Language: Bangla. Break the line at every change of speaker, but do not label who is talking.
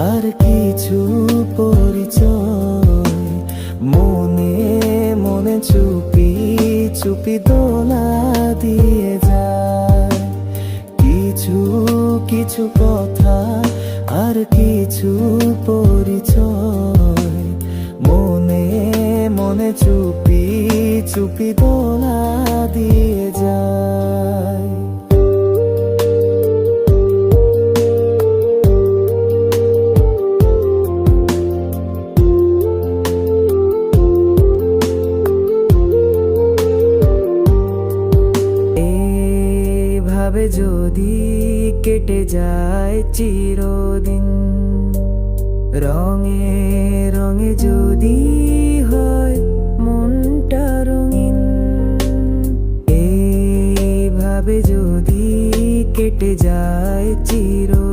আর কিছু পরিচয় মনে মনে চুপি চুপি দোলা দিয়ে যায়। কিছু কিছু কথা আর কিছু পরিচয় মনে মনে চুপি চুপি দোলা দিয়ে যায়। এভাবে যদি কেটে যায় চিরদিন, রঙে রঙে যদি হয় মনটা রঙিন, এইভাবে যদি কেটে যায় চিরদিন।